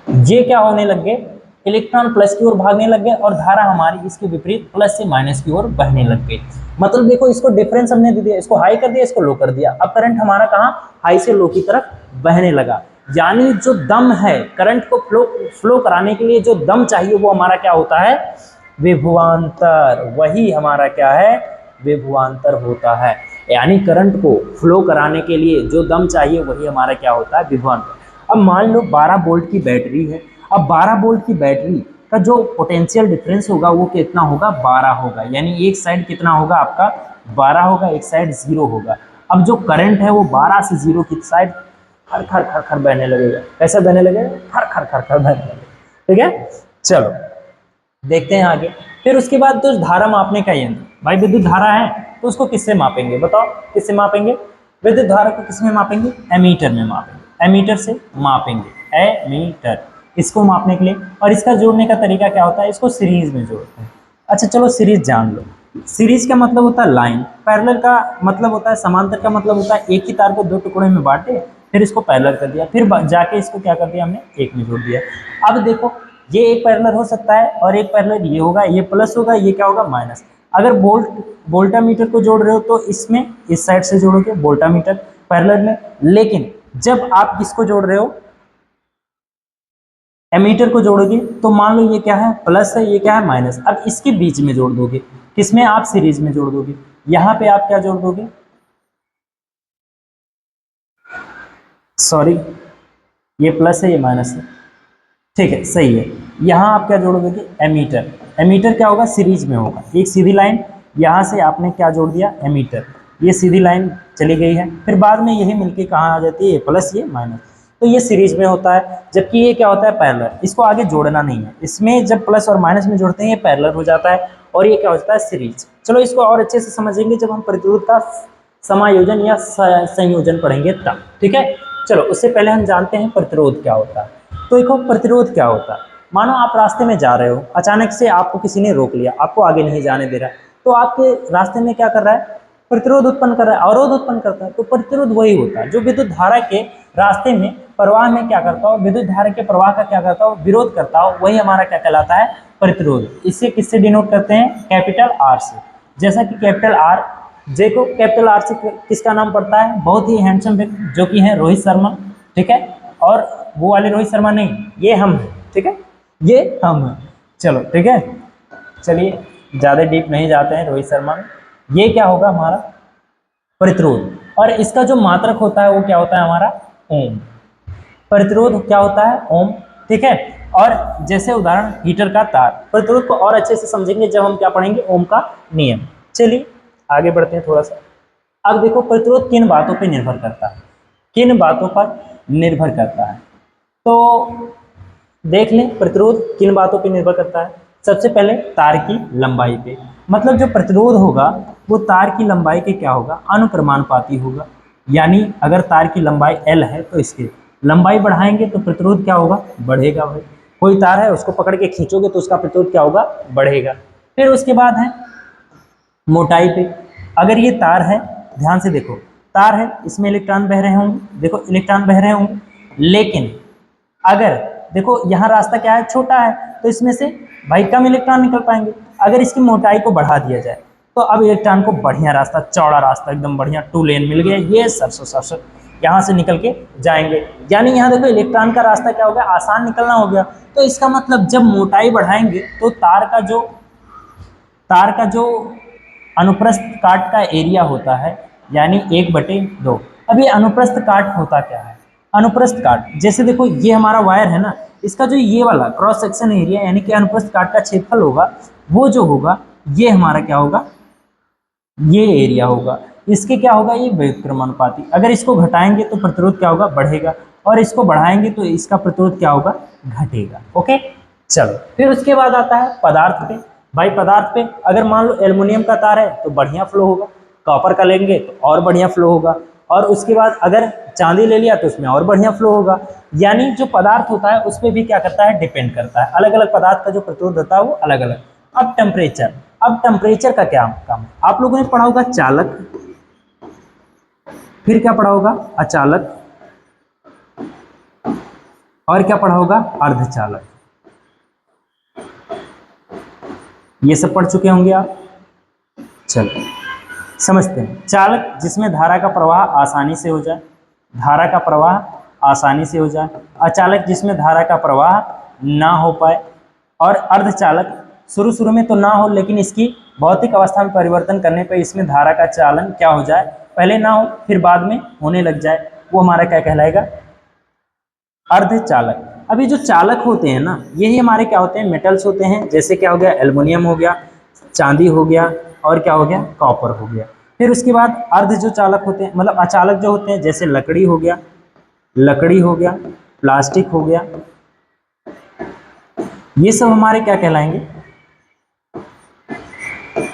ये क्या होने लग गए, इलेक्ट्रॉन प्लस की ओर भागने लग गए, और धारा हमारी इसके विपरीत प्लस से माइनस की ओर बहने लग गई। मतलब देखो इसको डिफरेंस हमने दे दिया, इसको हाई कर दिया, इसको लो कर दिया, अब करंट हमारा कहाँ, हाई से लो की तरफ बहने लगा। यानी जो दम है, करंट को फ्लो कराने के लिए जो दम चाहिए वो हमारा क्या होता है, विभवांतर, वही हमारा क्या है, विभवांतर होता है। यानी करंट को फ्लो कराने के लिए जो दम चाहिए वही हमारा क्या होता है, विभवांतर। अब मान लो 12 वोल्ट की बैटरी है, अब 12 वोल्ट की बैटरी का जो पोटेंशियल डिफरेंस होगा वो कितना होगा, 12 होगा। यानी एक साइड कितना होगा आपका, 12 होगा, एक साइड 0 होगा। अब जो करंट है वो 12 से 0 की साइड खर खर खर खर बहने लगेगा। कैसा बहने लगेगा, खर खर खर खर बहने लगेगा। ठीक है, चलो देखते हैं आगे। फिर उसके बाद तो धारा मापने का यंत्र, भाई विद्युत धारा है तो उसको किससे मापेंगे, बताओ किससे मापेंगे, विद्युत धारा को किसमें मापेंगे, एमीटर में मापेंगे, एमीटर से मापेंगे, एमीटर, इसको मापने के लिए। और इसका जोड़ने का तरीका क्या होता है, इसको सीरीज में जोड़ते हैं। अच्छा चलो सीरीज जान लो, सीरीज का मतलब होता है लाइन, पैरेलल का मतलब होता है, समांतर का मतलब होता है एक ही तार को दो टुकड़े में बांटे, फिर इसको पैरेलल कर दिया, फिर जाके इसको क्या कर दिया हमने, एक में जोड़ दिया। अब देखो ये एक पैरेलल हो सकता है, और एक पैरेलल ये होगा, ये प्लस होगा, ये क्या होगा, माइनस। अगर वोल्टामीटर को जोड़ रहे हो तो इसमें इस साइड से जोड़ोगे वोल्टामीटर पैरेलल में, लेकिन जब आप किसको जोड़ रहे हो, एमीटर को जोड़ोगे, तो मान लो ये क्या है, प्लस है, ये क्या है, माइनस। अब इसके बीच में जोड़ दोगे, किसमें, आप सीरीज में जोड़ दोगे। यहां पे आप क्या जोड़ दोगे, सॉरी ये प्लस है, ये माइनस है, ठीक है, सही है। यहाँ आप क्या जोड़ोगे कि एमीटर, एमीटर क्या होगा, सीरीज में होगा, एक सीधी लाइन, यहाँ से आपने क्या जोड़ दिया, एमीटर, ये सीधी लाइन चली गई है, फिर बाद में यही मिलके कहाँ आ जाती है, ये प्लस ये माइनस, तो ये सीरीज में होता है, जबकि ये क्या होता है, पैरेलल, इसको आगे जोड़ना नहीं है, इसमें जब प्लस और माइनस में जोड़ते हैं ये पैरेलल हो जाता है, और ये क्या होता है, सीरीज। चलो इसको और अच्छे से समझेंगे जब हम प्रतिरोध का समायोजन या संयोजन पढ़ेंगे तब, ठीक है। चलो उससे पहले हम जानते हैं प्रतिरोध क्या होता है। तो देखो प्रतिरोध क्या होता है, मानो आप रास्ते में जा रहे हो, अचानक से आपको किसी ने रोक लिया, आपको आगे नहीं जाने दे रहा है, तो आपके रास्ते में क्या कर रहा है, प्रतिरोध उत्पन्न कर रहा है, अवरोध उत्पन्न करता है। तो प्रतिरोध वही होता है जो विद्युत धारा के रास्ते में प्रवाह में क्या करता हो, विद्युत धारा के प्रवाह का क्या करता हो, विरोध करता हो, वही हमारा क्या कहलाता है, प्रतिरोध। इसे किससे डिनोट करते हैं, कैपिटल आर से। जैसा कि कैपिटल आर, देखो कैपिटल आर से किसका नाम पड़ता है, बहुत ही हैंडसम व्यक्ति जो कि हैं रोहित शर्मा, ठीक है, और वो वाले रोहित शर्मा नहीं, ये हम हैं, ठीक है, ये हम हैं। चलो ठीक है, चलिए ज़्यादा डीप नहीं जाते हैं रोहित शर्मा में। ये क्या होगा हमारा प्रतिरोध, और इसका जो मात्रक होता है वो क्या होता है हमारा, ओम। प्रतिरोध क्या होता है, ओम, ठीक है। और जैसे उदाहरण हीटर का तार, प्रतिरोध को और अच्छे से समझेंगे जब हम क्या पढ़ेंगे, ओम का नियम। चलिए आगे बढ़ते हैं थोड़ा सा। अब देखो प्रतिरोध किन बातों पर निर्भर करता है, किन बातों पर निर्भर करता है, तो देख लें प्रतिरोध किन बातों पर निर्भर करता है। सबसे पहले तार की लंबाई पे, मतलब जो प्रतिरोध होगा वो तार की लंबाई के क्या होगा, अनुक्रमानुपाती होगा। यानी अगर तार की लंबाई L है तो इसकी लंबाई बढ़ाएंगे तो प्रतिरोध क्या होगा, बढ़ेगा भाई। कोई तार है उसको पकड़ के खींचोगे तो उसका प्रतिरोध क्या होगा, बढ़ेगा। फिर उसके बाद है मोटाई पे, अगर ये तार है, ध्यान से देखो, तार है इसमें इलेक्ट्रॉन बह रहे होंगे, देखो इलेक्ट्रॉन बह रहे होंगे, लेकिन अगर देखो यहाँ रास्ता क्या है, छोटा है, तो इसमें से भाई कम इलेक्ट्रॉन निकल पाएंगे। अगर इसकी मोटाई को बढ़ा दिया जाए तो अब इलेक्ट्रॉन को बढ़िया रास्ता, चौड़ा रास्ता, एकदम बढ़िया 2 लेन मिल गया, ये सरसों सरसों यहाँ से निकल के जाएंगे। यानी यहाँ देखो इलेक्ट्रॉन का रास्ता क्या हो गया, आसान निकलना हो गया। तो इसका मतलब जब मोटाई बढ़ाएंगे तो तार का जो अनुप्रस्थ काट का एरिया होता है, यानी 1/2। अब ये अनुप्रस्थ काट होता क्या है, अनुप्रस्थ काट, जैसे देखो ये हमारा वायर है ना, इसका जो ये वाला क्रॉस सेक्शन एरिया यानी कि अनुप्रस्थ काट का क्षेत्रफल होगा, वो जो होगा ये हमारा क्या होगा, ये एरिया होगा। इसके क्या होगा, ये व्युत्क्रमानुपाती। अगर इसको घटाएंगे तो प्रतिरोध क्या होगा, बढ़ेगा, और इसको बढ़ाएंगे तो इसका प्रतिरोध क्या होगा, घटेगा। ओके, चलो फिर उसके बाद आता है पदार्थ पे। भाई पदार्थ पे अगर मान लो एल्युमिनियम का तार है तो बढ़िया फ्लो होगा, कॉपर का लेंगे तो और बढ़िया फ्लो होगा, और उसके बाद अगर चांदी ले लिया तो उसमें और बढ़िया फ्लो होगा। यानी जो पदार्थ होता है उस पर भी क्या करता है, डिपेंड करता है, अलग अलग पदार्थ का जो प्रतिरोध होता है वो अलग अलग। अब टेम्परेचर, अब टेम्परेचर का क्या काम है, आप लोगों ने पढ़ा होगा चालक, फिर क्या पढ़ा होगा, अचालक, और क्या पढ़ा होगा, अर्धचालक। ये सब पढ़ चुके होंगे आप। चलो समझते हैं। चालक जिसमें धारा का प्रवाह आसानी से हो जाए, धारा का प्रवाह आसानी से हो जाए। अचालक जिसमें धारा का प्रवाह ना हो पाए। और अर्धचालक शुरू शुरू में तो ना हो, लेकिन इसकी भौतिक अवस्था में परिवर्तन करने पर इसमें धारा का चालन क्या हो जाए, पहले ना हो फिर बाद में होने लग जाए, वो हमारा क्या कहलाएगा, अर्धचालक। अभी जो चालक होते हैं ना, यही हमारे क्या होते हैं, मेटल्स होते हैं। जैसे क्या हो गया, एल्युमिनियम हो गया, चांदी हो गया, और क्या हो गया, कॉपर हो गया। फिर उसके बाद अर्ध जो चालक होते हैं, मतलब अचालक जो होते हैं, जैसे लकड़ी हो गया, लकड़ी हो गया, प्लास्टिक हो गया, ये सब हमारे क्या कहलाएंगे,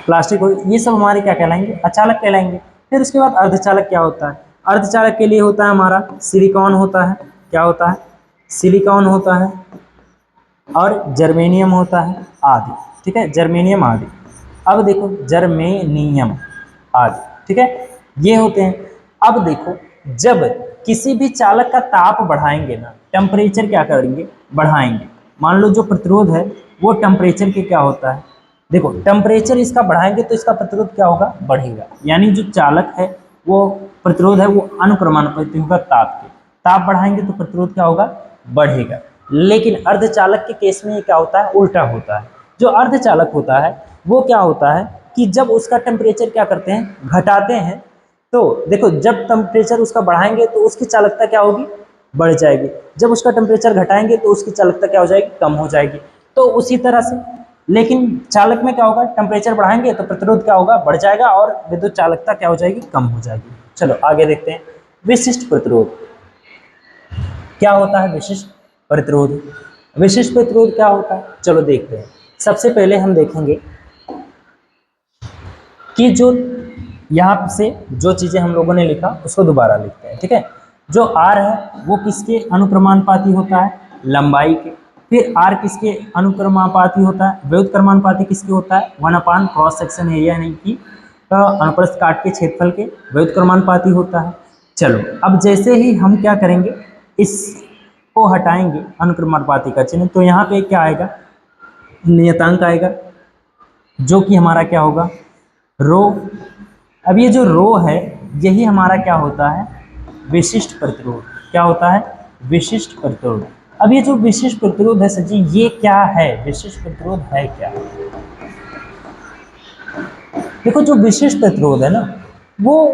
प्लास्टिक हो, ये सब हमारे क्या कहलाएंगे, अचालक कहलाएंगे। फिर उसके बाद अर्धचालक क्या होता है, अर्धचालक के लिए होता है हमारा सिलिकॉन होता है, क्या होता है, सिलिकॉन होता है, और जर्मेनियम होता है आदि, ठीक है, जर्मेनियम आदि। अब देखो जर्मेनियम आदि, ठीक है, ये होते हैं। अब देखो जब किसी भी चालक का ताप बढ़ाएंगे ना, टेम्परेचर क्या करेंगे, बढ़ाएंगे। मान लो जो प्रतिरोध है वो टेम्परेचर के क्या होता है, देखो टेम्परेचर इसका बढ़ाएंगे तो इसका प्रतिरोध क्या होगा, बढ़ेगा। यानी जो चालक है वो प्रतिरोध है वो अनुक्रमानुपाती होगा ताप के, ताप बढ़ाएंगे तो प्रतिरोध क्या होगा, बढ़ेगा। लेकिन अर्धचालक के केस में ये क्या होता है, उल्टा होता है। जो अर्धचालक होता है वो क्या होता है कि जब उसका टेम्परेचर क्या करते हैं, घटाते हैं, तो देखो जब टेम्परेचर उसका बढ़ाएंगे तो उसकी चालकता क्या होगी, बढ़ जाएगी, जब उसका टेम्परेचर घटाएंगे तो उसकी चालकता क्या हो जाएगी, कम हो जाएगी। तो उसी तरह से लेकिन चालक में क्या होगा, टेम्परेचर बढ़ाएंगे तो प्रतिरोध क्या होगा, बढ़ जाएगा और विद्युत चालकता क्या हो जाएगी, कम हो जाएगी। चलो आगे देखते हैं विशिष्ट प्रतिरोध क्या होता है। विशिष्ट प्रतिरोध क्या होता है, चलो देखते हैं। सबसे पहले हम देखेंगे कि जो यहाँ से जो चीजें हम लोगों ने लिखा उसको दोबारा लिखते हैं, ठीक है। जो आर है वो किसके अनुक्रमानुपाती होता है, लंबाई के। फिर आर किसके अनुक्रमानुपाती होता है, व्युत्क्रमानुपाती किसके होता है, 1 क्रॉस सेक्शन एरिया यानी कि अनुप्रस्थ काट के क्षेत्रफल के व्युत्क्रमानुपाती होता है। चलो अब जैसे ही हम क्या करेंगे, इसको हटाएंगे अनुक्रमानुपाती का चिन्ह, तो यहाँ पे क्या आएगा, नियतांक आएगा जो कि हमारा क्या होगा, रो। अब ये जो रो है यही हमारा क्या होता है, विशिष्ट प्रतिरोध। क्या होता है, विशिष्ट प्रतिरोध। अब ये जो विशिष्ट प्रतिरोध है सर जी, ये क्या है, विशिष्ट प्रतिरोध है क्या। देखो जो विशिष्ट प्रतिरोध है ना, वो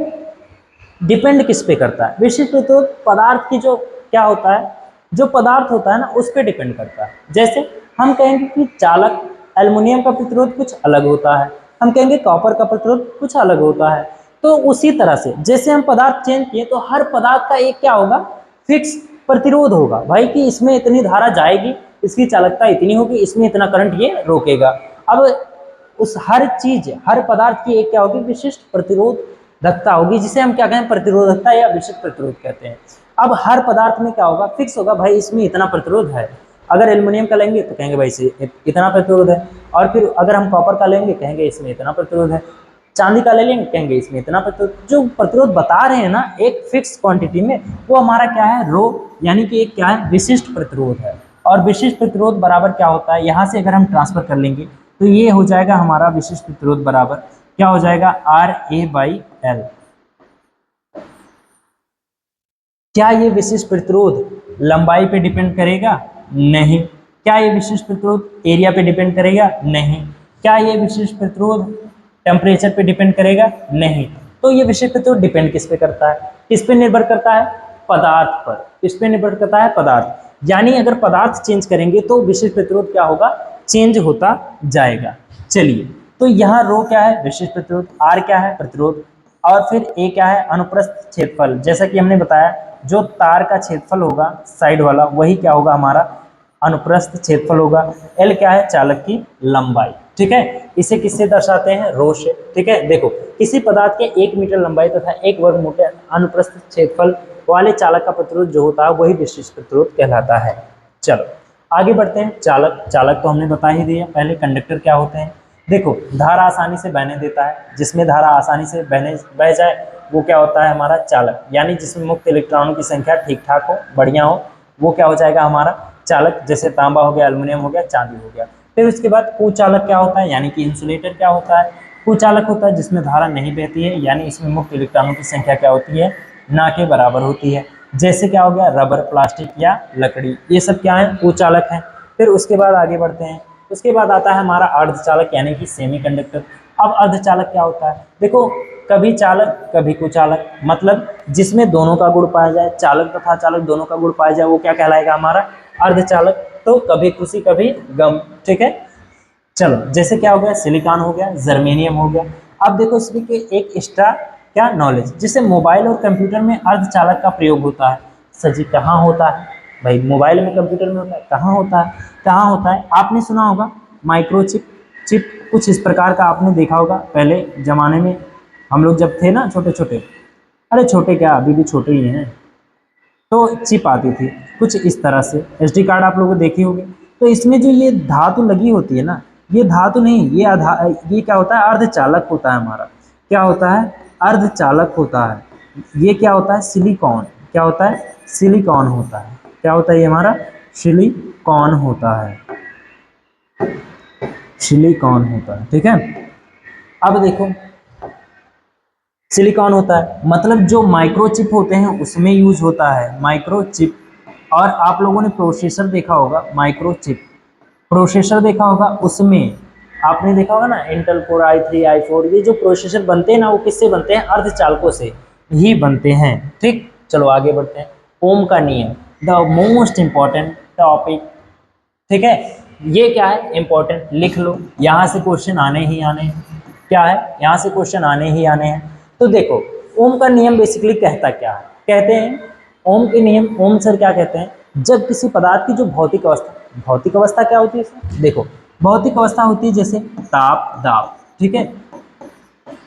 डिपेंड किस पे करता है, विशिष्ट प्रतिरोध पदार्थ की जो क्या होता है, जो पदार्थ होता है ना उस पर डिपेंड करता है। जैसे हम कहेंगे कि चालक एल्युमिनियम का प्रतिरोध कुछ अलग होता है, हम कहेंगे कॉपर का प्रतिरोध कुछ अलग होता है। तो उसी तरह से जैसे हम पदार्थ चेंज किए तो हर पदार्थ का एक क्या होगा, फिक्स प्रतिरोध होगा भाई, कि इसमें इतनी धारा जाएगी, इसकी चालकता इतनी होगी, इसमें इतना करंट ये रोकेगा। अब उस हर चीज हर पदार्थ की एक क्या होगी, विशिष्ट प्रतिरोधकता होगी, जिसे हम क्या कहें, प्रतिरोधकता या विशिष्ट प्रतिरोध कहते हैं। अब हर पदार्थ में क्या होगा, फिक्स होगा भाई, इसमें इतना प्रतिरोध है। अगर एल्युमिनियम का लेंगे तो कहेंगे भाई इसे इतना प्रतिरोध है, और फिर अगर हम कॉपर का लेंगे कहेंगे इसमें इतना प्रतिरोध है, चांदी का ले लेंगे कहेंगे इसमें इतना प्रतिरोध। जो प्रतिरोध बता रहे हैं ना एक फिक्स क्वांटिटी में, वो हमारा क्या है, रो, यानी कि एक क्या है, विशिष्ट प्रतिरोध है। और विशिष्ट प्रतिरोध बराबर क्या होता है, यहाँ से अगर हम ट्रांसफर कर लेंगे तो ये हो जाएगा हमारा विशिष्ट प्रतिरोध बराबर क्या हो जाएगा, RA/L। क्या ये विशिष्ट प्रतिरोध लंबाई पे डिपेंड करेगा, नहीं। क्या ये विशिष्ट प्रतिरोध एरिया पे डिपेंड करेगा, नहीं। क्या ये विशिष्ट प्रतिरोध टेम्परेचर पे डिपेंड करेगा, नहीं। तो ये विशिष्ट प्रतिरोध डिपेंड किस पे करता है, किस पे निर्भर करता है, पदार्थ पर। किस पे निर्भर करता है, पदार्थ। यानी अगर पदार्थ चेंज करेंगे तो विशिष्ट प्रतिरोध क्या होगा, चेंज होता जाएगा। चलिए तो यहाँ रो क्या है, विशिष्ट प्रतिरोध, आर क्या है, प्रतिरोध, और फिर ए क्या है, अनुप्रस्थ क्षेत्रफल। जैसा कि हमने बताया जो तार का क्षेत्रफल होगा साइड वाला, वही क्या होगा हमारा अनुप्रस्थ क्षेत्रफल होगा। एल क्या है, चालक की लंबाई, ठीक है। इसे किससे दर्शाते हैं, रो से, ठीक है। देखो किसी पदार्थ के 1 मीटर लंबाई तथा 1 वर्ग मीटर अनुप्रस्थ क्षेत्रफल वाले चालक का प्रतिरोध जो होता है वही विशिष्ट प्रतिरोध कहलाता है। चलो आगे बढ़ते हैं। चालक, चालक तो हमने बता ही दिया। पहले कंडक्टर क्या होते हैं, देखो धारा आसानी से बहने देता है, जिसमें धारा आसानी से बह जाए वो क्या होता है हमारा चालक, यानी जिसमें मुक्त इलेक्ट्रॉनों की संख्या ठीक ठाक हो, बढ़िया हो, वो क्या हो जाएगा हमारा चालक। जैसे तांबा हो गया, एल्युमिनियम हो गया, चांदी हो गया। फिर उसके बाद कुचालक क्या होता है, यानी कि इंसुलेटर क्या होता है, कुचालक होता है जिसमें धारा नहीं बहती है, यानी इसमें मुक्त इलेक्ट्रॉनों की संख्या क्या होती है, ना के बराबर होती है। जैसे क्या हो गया, रबर, प्लास्टिक या लकड़ी, ये सब क्या है, कुचालक है। फिर उसके बाद आगे बढ़ते हैं। उसके बाद आता है हमारा अर्धचालक यानी कि सेमीकंडक्टर। अब अर्धचालक क्या होता है, देखो कभी चालक कभी कुचालक, मतलब जिसमें दोनों का गुण पाया जाए, चालक तथा चालक दोनों का गुण पाया जाए, वो क्या कहलाएगा हमारा अर्धचालक। तो कभी खुशी कभी गम, ठीक है। चलो जैसे क्या हो गया, सिलिकॉन हो गया, जर्मेनियम हो गया। अब देखो इसमें के एक एक्स्ट्रा क्या नॉलेज, जिससे मोबाइल और कंप्यूटर में अर्धचालक का प्रयोग होता है। सर जी कहाँ होता है भाई, मोबाइल में कंप्यूटर में होता है, कहाँ होता है, कहाँ होता है, आपने सुना होगा माइक्रोचिप, चिप कुछ इस प्रकार का आपने देखा होगा। पहले जमाने में हम लोग जब थे ना छोटे छोटे, अरे छोटे क्या अभी भी छोटे ही हैं, तो चिप आती थी कुछ इस तरह से, एसडी कार्ड आप लोगों को देखी होगी। तो इसमें जो ये धातु लगी होती है ना, ये धातु नहीं, ये क्या होता है, अर्धचालक होता है हमारा। क्या होता है, अर्धचालक होता है। ये क्या होता है, सिलिकॉन। क्या होता है, सिलिकॉन होता है। क्या होता है ये हमारा, सिलिकॉन होता है, सिलिकॉन होता है, ठीक है। अब देखो सिलिकॉन होता है, मतलब जो माइक्रोचिप होते हैं उसमें यूज होता है माइक्रोचिप। और आप लोगों ने प्रोसेसर देखा होगा, माइक्रोचिप प्रोसेसर देखा होगा, उसमें आपने देखा होगा ना इंटेल कोर i3 i4, ये जो प्रोसेसर बनते हैं ना वो किससे बनते हैं, अर्धचालकों से ही बनते हैं, ठीक। चलो आगे बढ़ते हैं। ओम का नियम, द मोस्ट इम्पॉर्टेंट टॉपिक। ठीक है, ये क्या है इंपॉर्टेंट, लिख लो, यहाँ से क्वेश्चन आने ही आने हैं। क्या है, यहाँ से क्वेश्चन आने ही आने हैं। तो देखो ओम का नियम बेसिकली कहता क्या है, कहते हैं ओम के नियम, ओम सर क्या कहते हैं, जब किसी पदार्थ की जो भौतिक अवस्था क्या होती है इसमें, देखो भौतिक अवस्था होती है जैसे ताप दाब, ठीक है,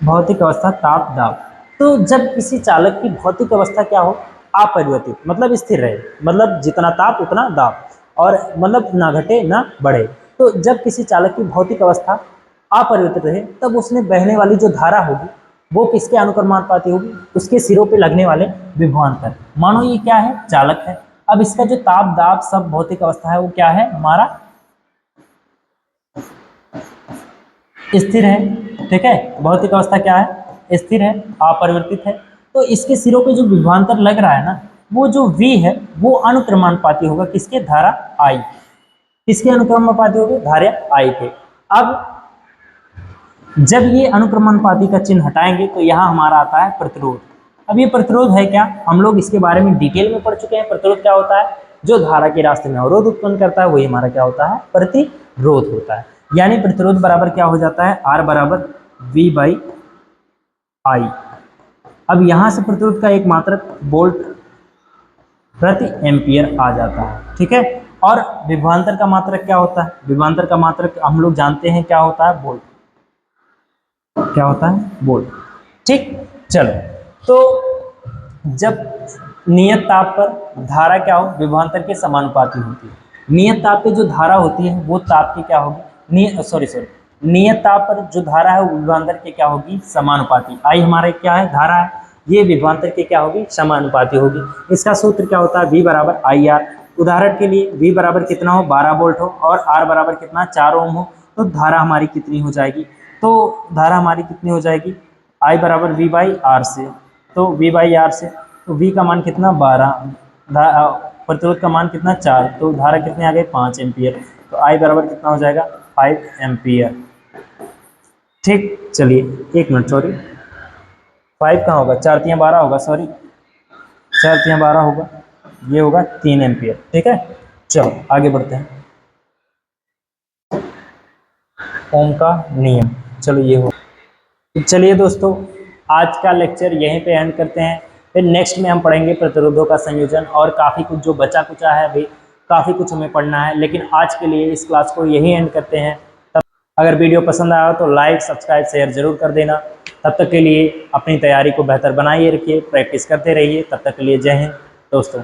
भौतिक अवस्था ताप दाब। तो जब किसी चालक की भौतिक अवस्था क्या हो, अपरिवर्तित, मतलब स्थिर रहे, मतलब जितना ताप उतना दाब, और मतलब ना घटे ना बढ़े। तो जब किसी चालक की भौतिक अवस्था अपरिवर्तित रहे तब उसमें बहने वाली जो धारा होगी वो किसके अनुक्रमानुपाती होगी, उसके सिरों पे लगने वाले विभवांतर। मानो ये क्या है, चालक है। अब इसका जो ताप दाब सब भौतिक अवस्था है वो क्या है, हमारा स्थिर है। ठीक है, भौतिक अवस्था क्या है, स्थिर है, अपरिवर्तित है। तो इसके सिरों पे जो विभवांतर लग रहा है ना, वो जो V है वो अनुक्रमानुपाती होगा किसके, धारा I। किसके अनुक्रमानुपाती होगा, धारा I के। अब जब ये अनुक्रमानुपाती का चिन्ह हटाएंगे तो यहाँ हमारा आता है प्रतिरोध। अब ये प्रतिरोध है क्या, हम लोग इसके बारे में डिटेल में पढ़ चुके हैं। प्रतिरोध क्या होता है, जो धारा के रास्ते में अवरोध उत्पन्न करता है वही हमारा क्या होता है, प्रतिरोध होता है। यानी प्रतिरोध बराबर क्या हो जाता है, R बराबर V/I। अब यहाँ से प्रतिरोध का एक मात्रक वोल्ट प्रति एम्पियर आ जाता है। ठीक है, और विभवांतर का मात्रक क्या होता है, विभवांतर का मात्रक हम लोग जानते हैं क्या होता है, वोल्ट। क्या होता है, वोल्ट। ठीक, चलो, तो जब नियत ताप पर धारा क्या हो, विभवांतर के समानुपाती होती है। नियत ताप पे जो धारा होती है वो ताप की क्या होगी, नियत ताप पर जो धारा है वो विभवांतर के क्या होगी, समानुपाती। आई हमारे क्या है, धारा है, ये विभवांतर के क्या होगी, समानुपाती होगी। इसका सूत्र क्या होता है, V बराबर IR। उदाहरण के लिए V बराबर कितना हो, 12 वोल्ट हो, और R बराबर कितना, 4 ओम हो, तो धारा हमारी कितनी हो जाएगी, तो धारा हमारी कितनी हो जाएगी, I बराबर V/R से। तो V/R से, तो V का मान कितना, 12, प्रतिरोध का मान कितना, 4, तो धारा कितनी आ गई, 5 एम्पियर। तो I बराबर कितना हो जाएगा, 5 एम्पियर। ठीक, चलिए एक मिनट, सॉरी 5 कहाँ होगा, 4 3 12 होगा, सॉरी 4 3 12 होगा, ये होगा 3 एम्पियर। ठीक है, चलो आगे बढ़ते हैं। ओम का नियम, चलो ये हो। चलिए दोस्तों, आज का लेक्चर यहीं पे एंड करते हैं। फिर नेक्स्ट में हम पढ़ेंगे प्रतिरोधों का संयोजन, और काफ़ी कुछ जो बचा कुचा है भाई, काफ़ी कुछ हमें पढ़ना है। लेकिन आज के लिए इस क्लास को यहीं एंड करते हैं। तब अगर वीडियो पसंद आया तो लाइक सब्सक्राइब शेयर जरूर कर देना। तब तक के लिए अपनी तैयारी को बेहतर बनाइए रखिए, प्रैक्टिस करते रहिए। तब तक के लिए जय हिंद दोस्तों।